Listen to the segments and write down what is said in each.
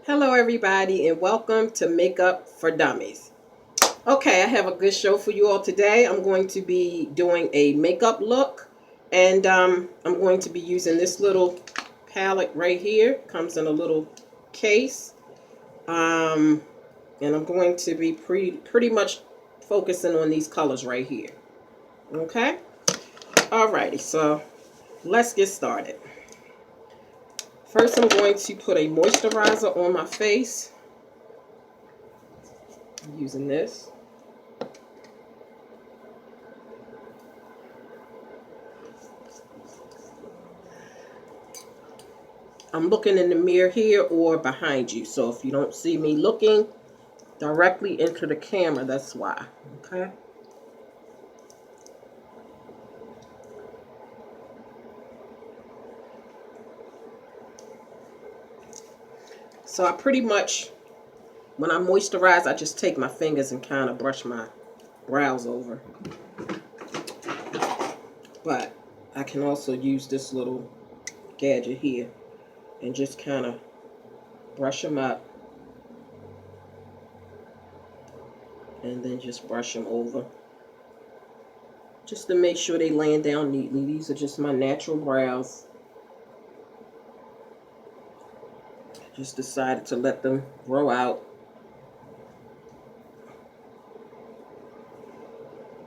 Hello everybody and welcome to Makeup for Dummies. Okay, I have a good show for you all today. I'm going to be doing a makeup look and I'm going to be using this little palette right here. Comes in a little case. And I'm going to be pretty much focusing on these colors right here. Okay? Alrighty, so let's get started. First, I'm going to put a moisturizer on my face. I'm using this. I'm looking in the mirror here or behind you. So if you don't see me looking directly into the camera, that's why. Okay. So I pretty much, when I moisturize, I just take my fingers and kind of brush my brows over. But I can also use this little gadget here and just kind of brush them up. And then just brush them over. Just to make sure they land down neatly. These are just my natural brows. Just decided to let them grow out.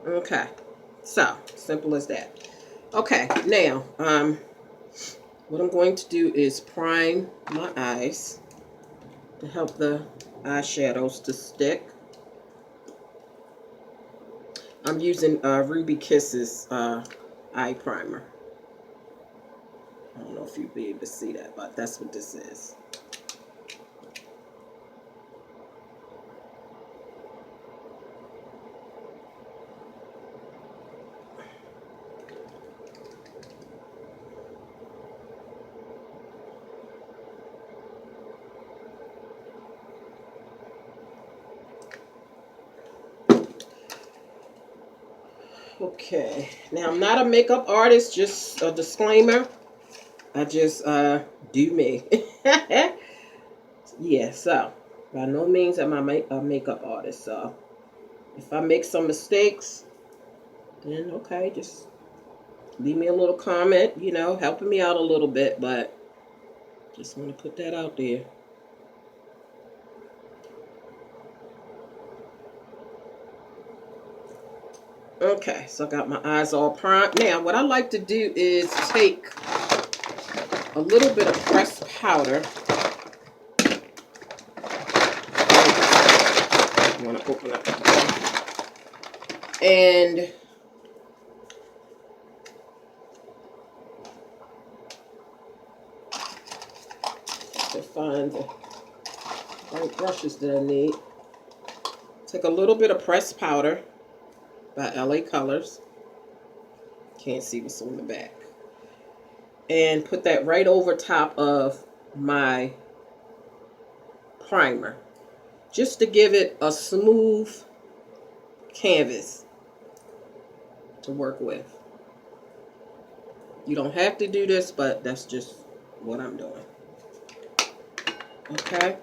Okay, so simple as that. Okay, now what I'm going to do is prime my eyes to help the eyeshadows to stick. I'm using Ruby Kisses eye primer. I don't know if you'll be able to see that, but that's what this is. Okay, now I'm not a makeup artist, just a disclaimer. I just do me. Yeah, so by no means am I a makeup artist. So if I make some mistakes, then okay, just leave me a little comment, you know, helping me out a little bit, but just want to put that out there. Okay, so I got my eyes all primed. Now, what I like to do is take a little bit of pressed powder. I want to open up and to find the right brushes that I need. Take a little bit of pressed powder by LA Colors. Can't see what's on the back. And put that right over top of my primer. Just to give it a smooth canvas to work with. You don't have to do this, but that's just what I'm doing. Okay.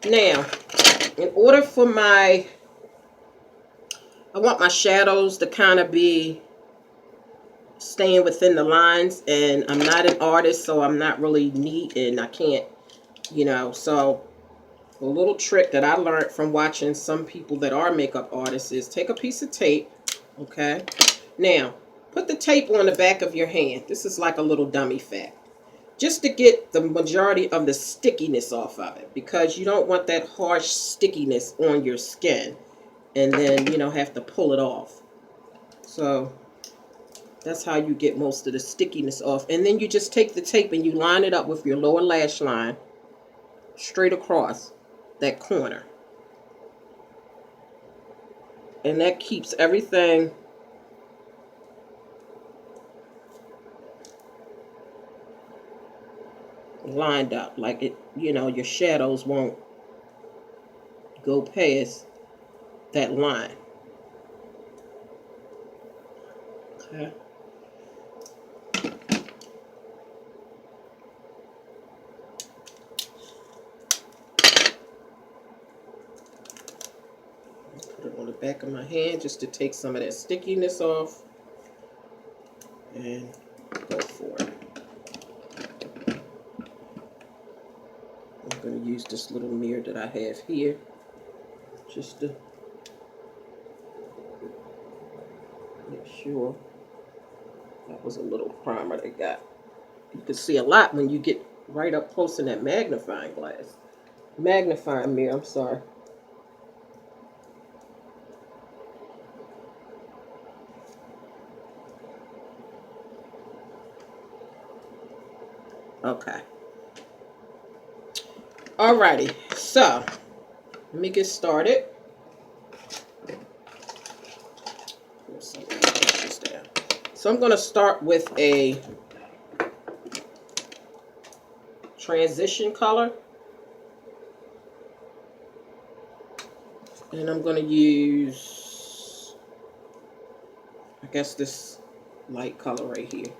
Now, in order for I want my shadows to kind of be staying within the lines, and I'm not an artist, so I'm not really neat, and I can't, you know, so a little trick that I learned from watching some people that are makeup artists is take a piece of tape, okay? Now, put the tape on the back of your hand. This is like a little dummy fact. Just to get the majority of the stickiness off of it, because you don't want that harsh stickiness on your skin and then, you know, have to pull it off. So that's how you get most of the stickiness off. And then you just take the tape and you line it up with your lower lash line straight across that corner. And that keeps everything lined up. Like it, you know, your shadows won't go past that line. Okay. back of my hand just to take some of that stickiness off. And go for it. I'm going to use this little mirror that I have here just to make sure. That was a little primer they got. You can see a lot when you get right up close in that magnifying glass. Magnifying mirror, I'm sorry. Okay. Alrighty, so let me get started. So I'm going to start with a transition color. And I'm going to use, I guess, this light color right here.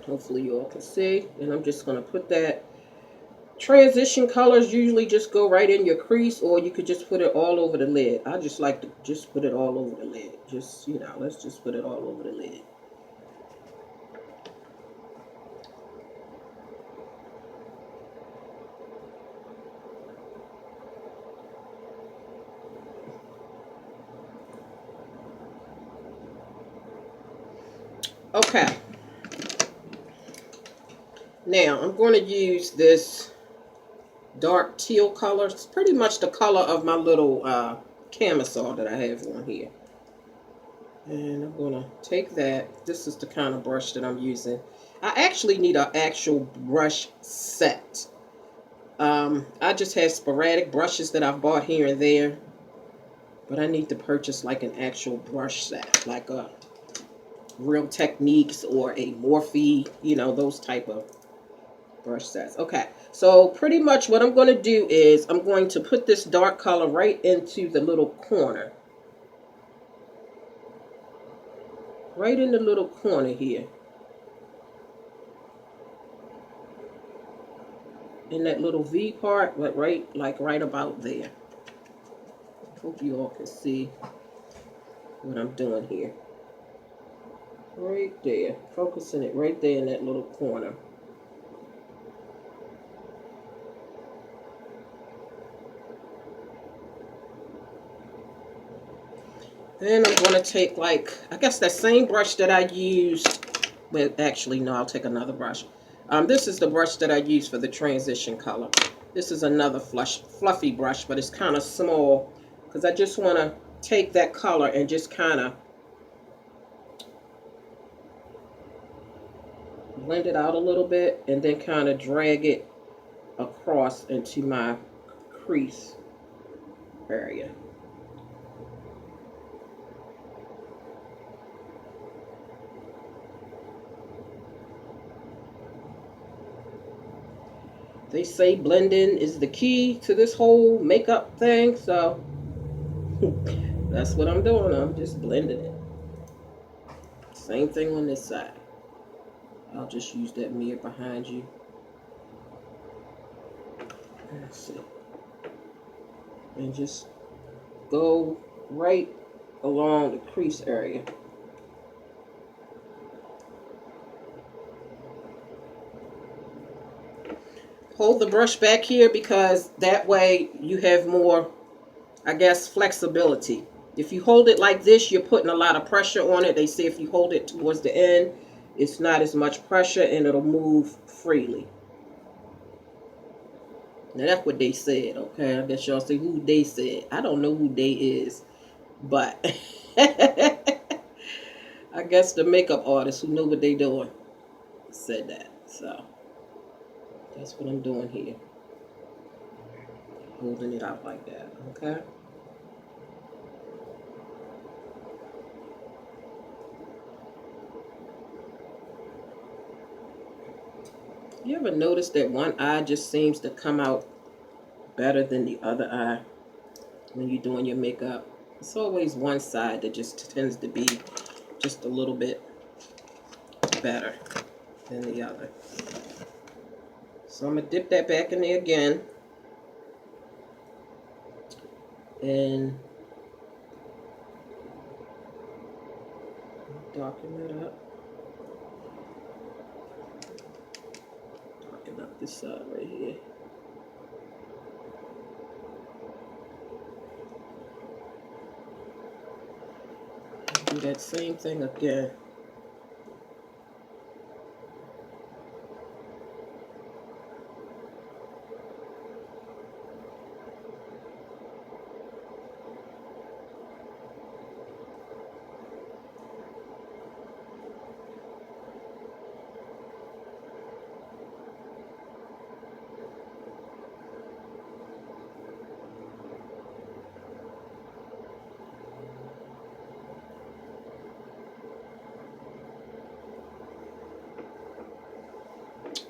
Hopefully you all can see. And I'm just going to put that. Transition colors usually just go right in your crease, or you could just put it all over the lid. I just like to just put it all over the lid. Just, you know, let's just put it all over the lid. Okay. Now I'm going to use this dark teal color. It's pretty much the color of my little camisole that I have on here. And I'm going to take that. This is the kind of brush that I'm using. I actually need an actual brush set. I just have sporadic brushes that I've bought here and there. But I need to purchase like an actual brush set. Like a Real Techniques or a Morphe, you know, those type of brush sets. Okay, so pretty much what I'm going to do is I'm going to put this dark color right into the little corner. Right in the little corner here. In that little V part, but right about there. Hope you all can see what I'm doing here. Right there. Focusing it right there in that little corner. Then I'm going to take, like, I guess that same brush that I used. But actually, no, I'll take another brush. This is the brush that I use for the transition color. This is another fluffy brush, but it's kind of small. Because I just want to take that color and just kind of blend it out a little bit. And then kind of drag it across into my crease area. They say blending is the key to this whole makeup thing, so that's what I'm doing. I'm just blending it. Same thing on this side. I'll just use that mirror behind you. Let's see. And just go right along the crease area. Hold the brush back here because that way you have more, I guess, flexibility. If you hold it like this, you're putting a lot of pressure on it. They say if you hold it towards the end, it's not as much pressure and it'll move freely. Now that's what they said, okay? I guess y'all say who they said. I don't know who they is, but I guess the makeup artists who know what they doing said that. So that's what I'm doing here. Holding it out like that, okay? You ever notice that one eye just seems to come out better than the other eye when you're doing your makeup? It's always one side that just tends to be just a little bit better than the other. So I'm going to dip that back in there again. And darken that up. Darken up this side right here. Do that same thing again.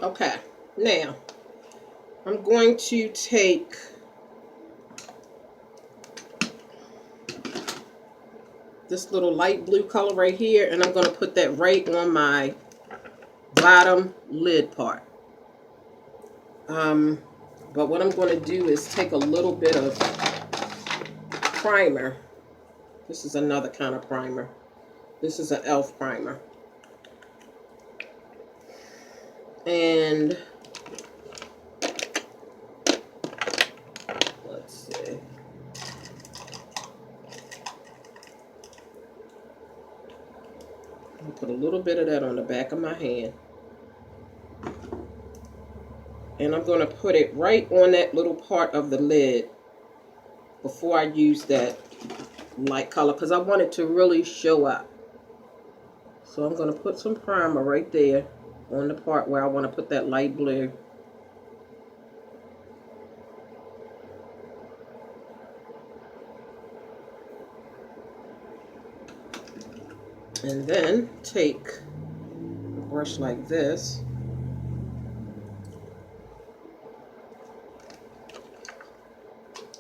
Okay, now I'm going to take this little light blue color right here, and I'm going to put that right on my bottom lid part. But what I'm going to do is take a little bit of primer. This is another kind of primer. This is an e.l.f. primer. And let's see. I'll put a little bit of that on the back of my hand. And I'm going to put it right on that little part of the lid before I use that light color, because I want it to really show up. So I'm going to put some primer right there on the part where I want to put that light blue. And then take a brush like this.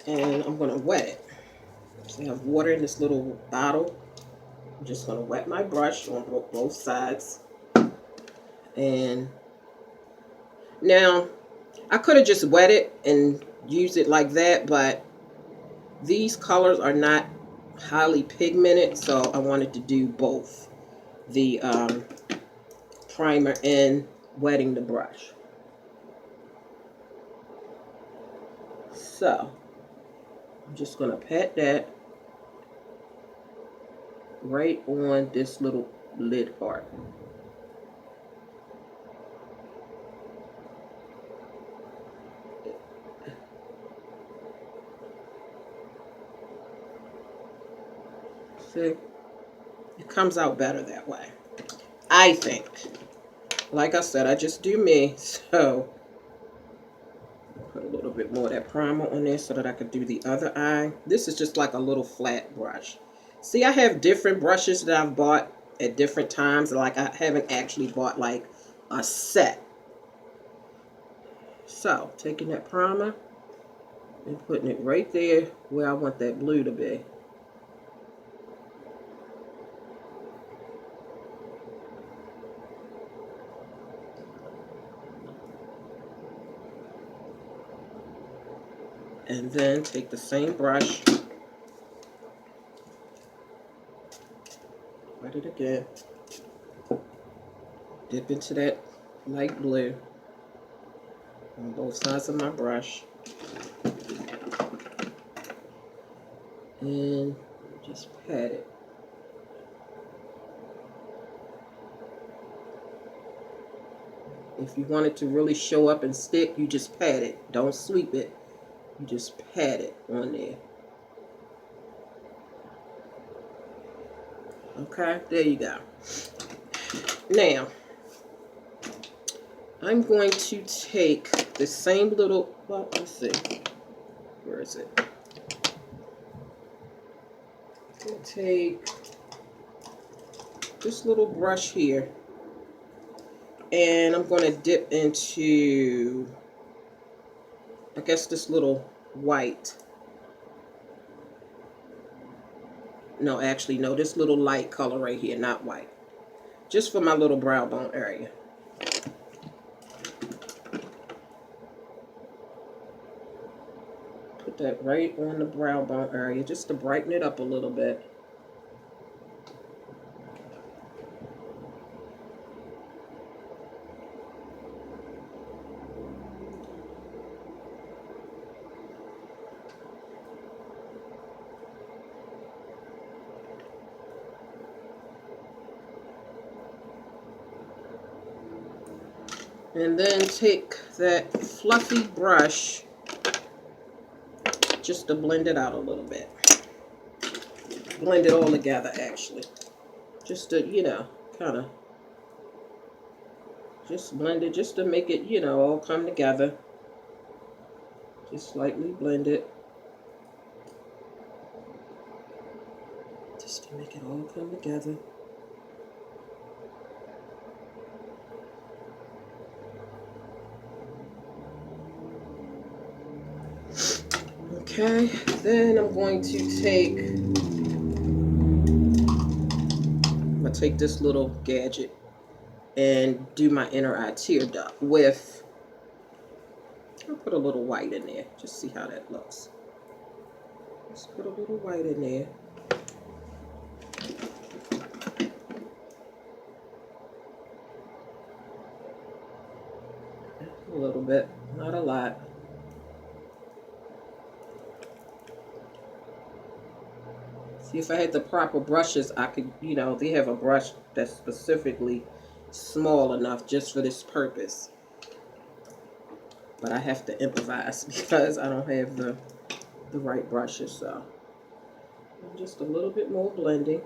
And I'm going to wet it. So I have water in this little bottle. I'm just going to wet my brush on both sides. And now I could have just wet it and used it like that, but these colors are not highly pigmented, so I wanted to do both the primer and wetting the brush. So I'm just going to pat that right on this little lid part. See, it comes out better that way, I think. Like I said, I just do me, so put a little bit more of that primer on there so that I could do the other eye. This is just like a little flat brush. See, I have different brushes that I've bought at different times. Like, I haven't actually bought like a set. So, taking that primer and putting it right there where I want that blue to be. And then take the same brush, wet it again, dip into that light blue on both sides of my brush, and just pat it. If you want it to really show up and stick, you just pat it. Don't sweep it. You just pat it on there. Okay, there you go. Now, I'm going to take the same little, well, let's see. Where is it? I'm going to take this little brush here, and I'm going to dip into, I guess, this little white. No, actually, no, this little light color right here, not white. Just for my little brow bone area. Put that right on the brow bone area just to brighten it up a little bit. And then take that fluffy brush just to blend it out a little bit. Blend it all together, actually. Just to, you know, kind of just blend it, just to make it, you know, all come together. Just slightly blend it. Just to make it all come together. Okay, then I'm going to take this little gadget and do my inner eye tear duct with, I'll put a little white in there, just see how that looks. Let's put a little white in there. A little bit, not a lot. See, if I had the proper brushes, I could, you know, they have a brush that's specifically small enough just for this purpose. But I have to improvise because I don't have the right brushes, so. Just a little bit more blending.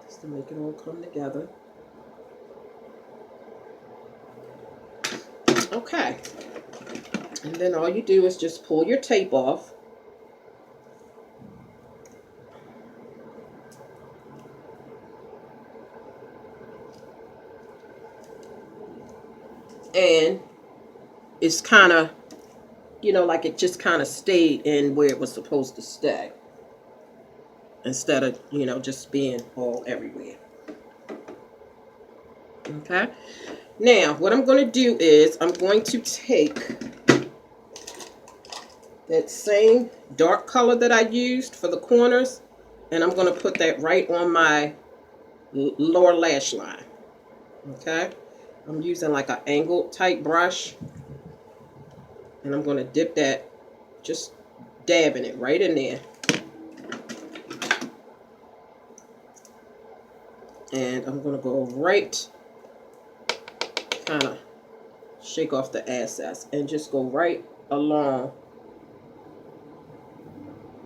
Just to make it all come together. Okay. And then all you do is just pull your tape off. And it's kind of, you know, like it just kind of stayed in where it was supposed to stay. Instead of, you know, just being all everywhere. Okay. Now, what I'm going to do is I'm going to take that same dark color that I used for the corners, and I'm going to put that right on my lower lash line. Okay. I'm using like an angled type brush, and I'm going to dip that, just dabbing it right in there. And I'm going to go right, kind of shake off the excess and just go right along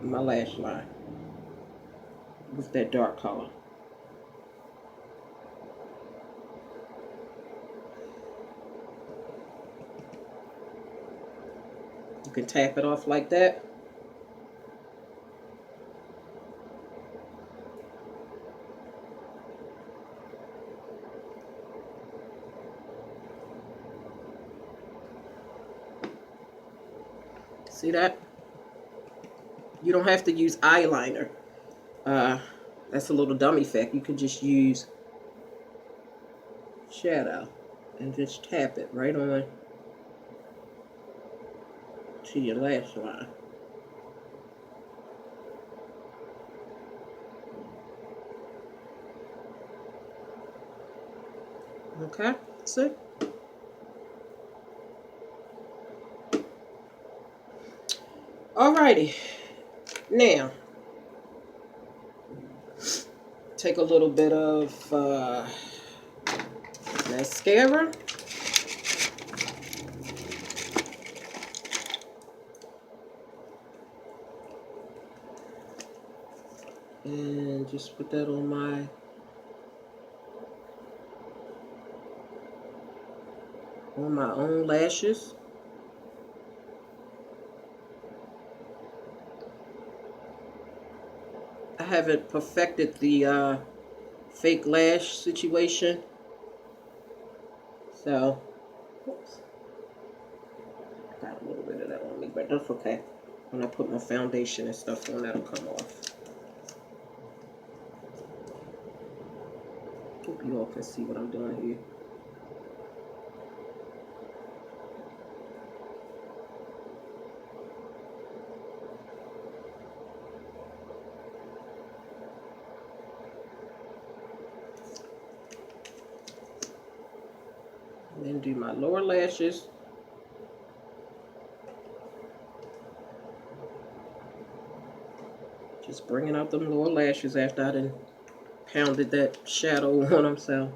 my lash line with that dark color. You can tap it off like that. See that? You don't have to use eyeliner. That's a little dummy fact. You can just use shadow and just tap it right on to your lash line. Okay, see? Alrighty, now take a little bit of mascara. And just put that on my own lashes. I haven't perfected the fake lash situation. So, oops. Got a little bit of that on me, but that's okay. when I put my foundation and stuff on, that'll come off. Hope you all can see what I'm doing here. And then do my lower lashes. Just bringing out them lower lashes after I done pounded that shadow on them, so.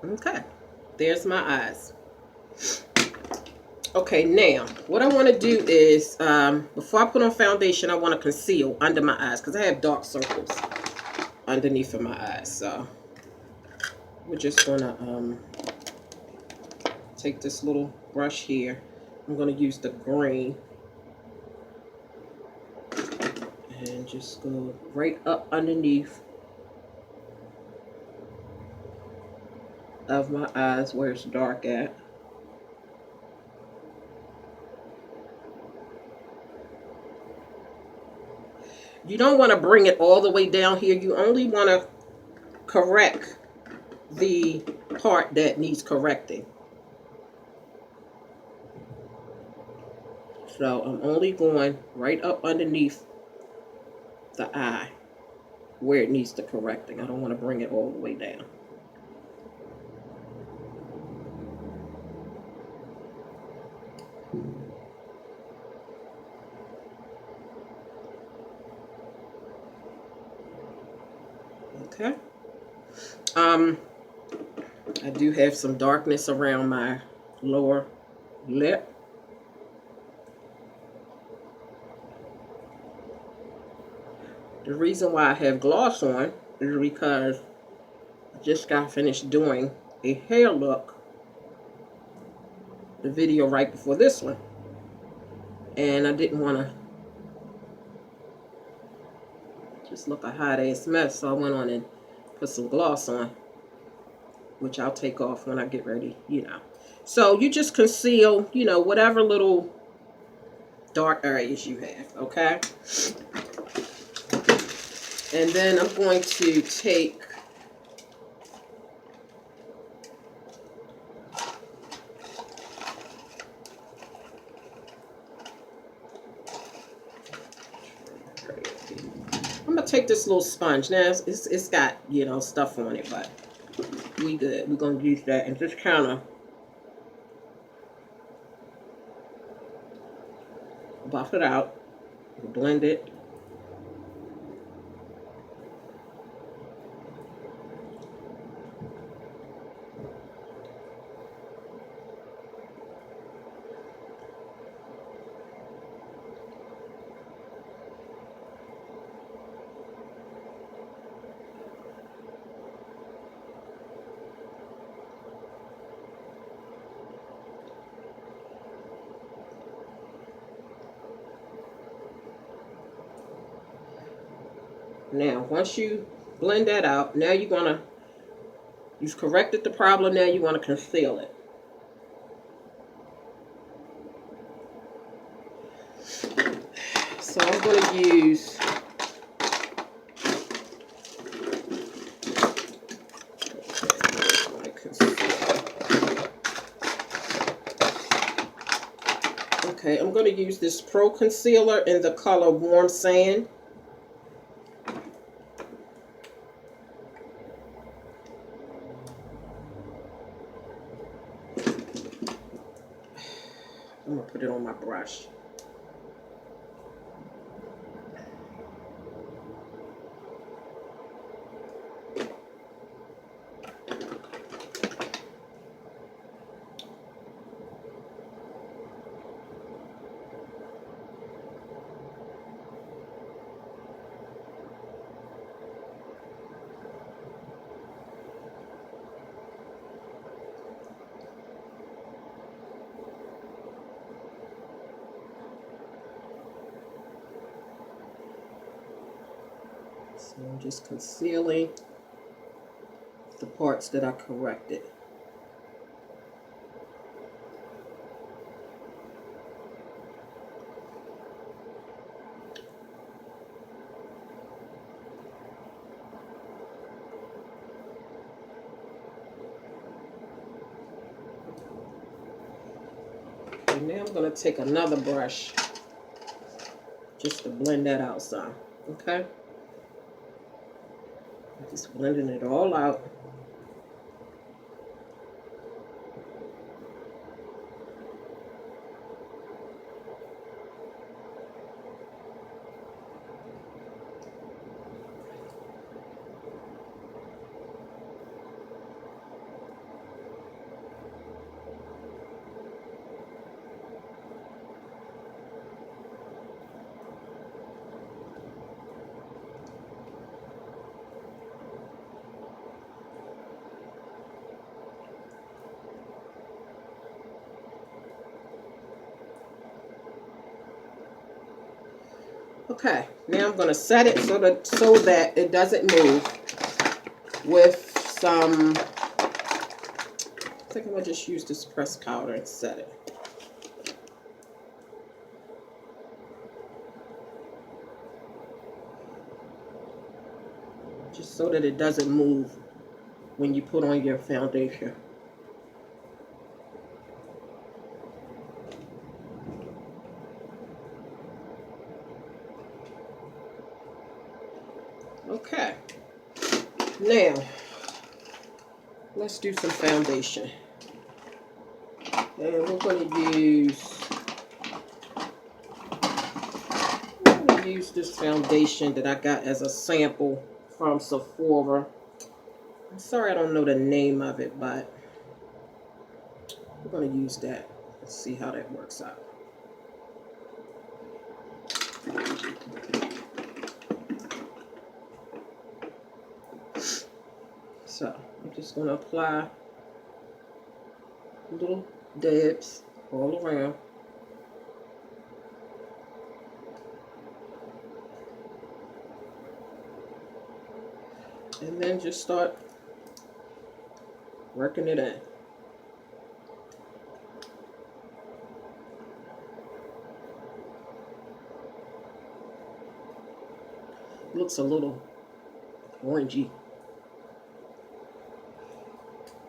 Okay, there's my eyes. Okay, now what I want to do is before I put on foundation, I want to conceal under my eyes because I have dark circles underneath of my eyes. So we're just gonna take this little brush here. I'm gonna use the green and just go right up underneath of my eyes where it's dark at. You don't want to bring it all the way down here. You only want to correct the part that needs correcting. So I'm only going right up underneath the eye where it needs the correcting. I don't want to bring it all the way down. Okay. I do have some darkness around my lower lip. The reason why I have gloss on is because I just got finished doing a hair look, the video right before this one, and I didn't want to just look a hot ass mess, so I went on and put some gloss on, which I'll take off when I get ready, you know. So you just conceal, you know, whatever little dark areas you have, okay? And then I'm going to take this little sponge. Now it's got, you know, stuff on it, but we good. We're gonna use that and just kind of buff it out, blend it. Now, once you blend that out, now you've corrected the problem, now you want to conceal it. So I'm going to use my concealer. Okay, I'm going to use this Pro Concealer in the color Warm Sand. I'm going to put it on my brush. So I'm just concealing the parts that I corrected. And now I'm going to take another brush just to blend that out some. Okay? Just blending it all out. Okay, now I'm going to set it so that it doesn't move with some, I think I'm going to just use this pressed powder and set it. Just so that it doesn't move when you put on your foundation. Okay, now let's do some foundation. And we're going to use this foundation that I got as a sample from Sephora. I'm sorry I don't know the name of it, but we're going to use that. Let's see how that works out. So I'm just going to apply little dabs all around. And then just start working it in. Looks a little orangey,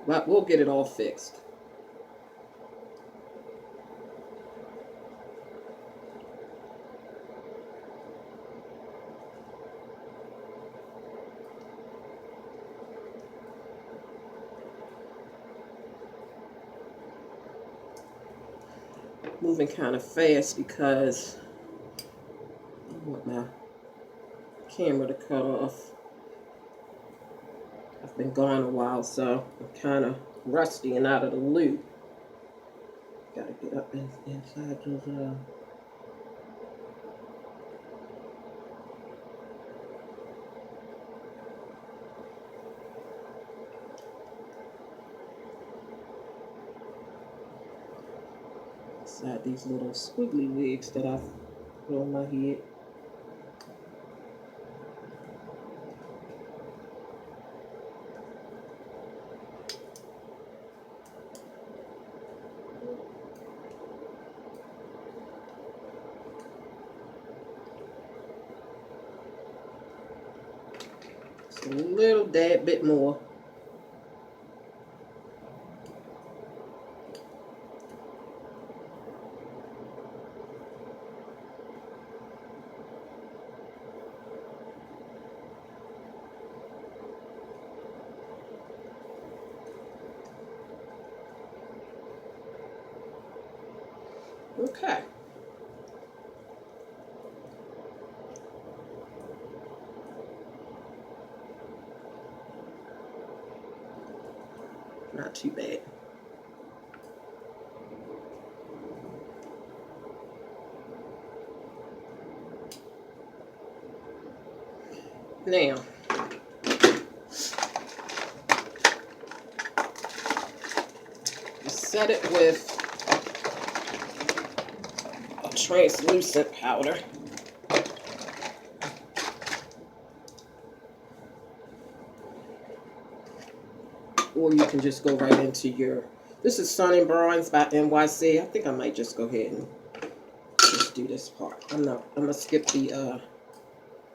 but we'll get it all fixed. Moving kind of fast because I want my camera to cut off. I've been gone a while, so I'm kind of rusty and out of the loop. Gotta get up inside those inside these little squiggly wigs that I've put on my head. Just a little dab bit more. Okay. Not too bad. Now, set it with a translucent powder. Or you can just go right into your, this is Sun and Bronze by NYC. I think I might just go ahead and just do this part. I'm gonna skip the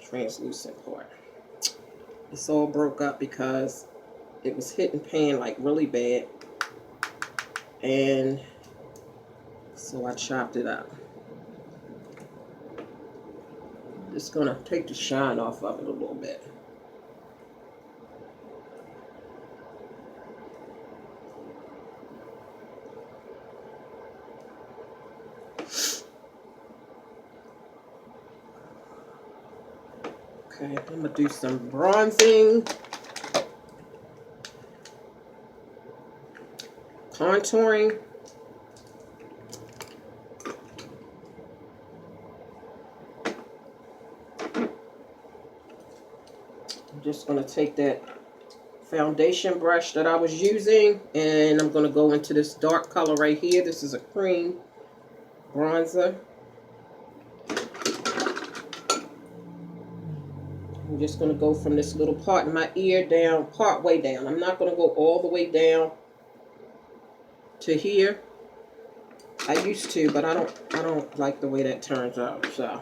translucent part. It's all broke up because it was hitting pan like really bad. And so I chopped it up. Just gonna take the shine off of it a little bit. Okay, I'm gonna do some bronzing, contouring. I'm just gonna take that foundation brush that I was using, and I'm gonna go into this dark color right here. This is a cream bronzer. I'm just going to go from this little part in my ear down, part way down. I'm not going to go all the way down to here. I used to, but I don't like the way that turns out. So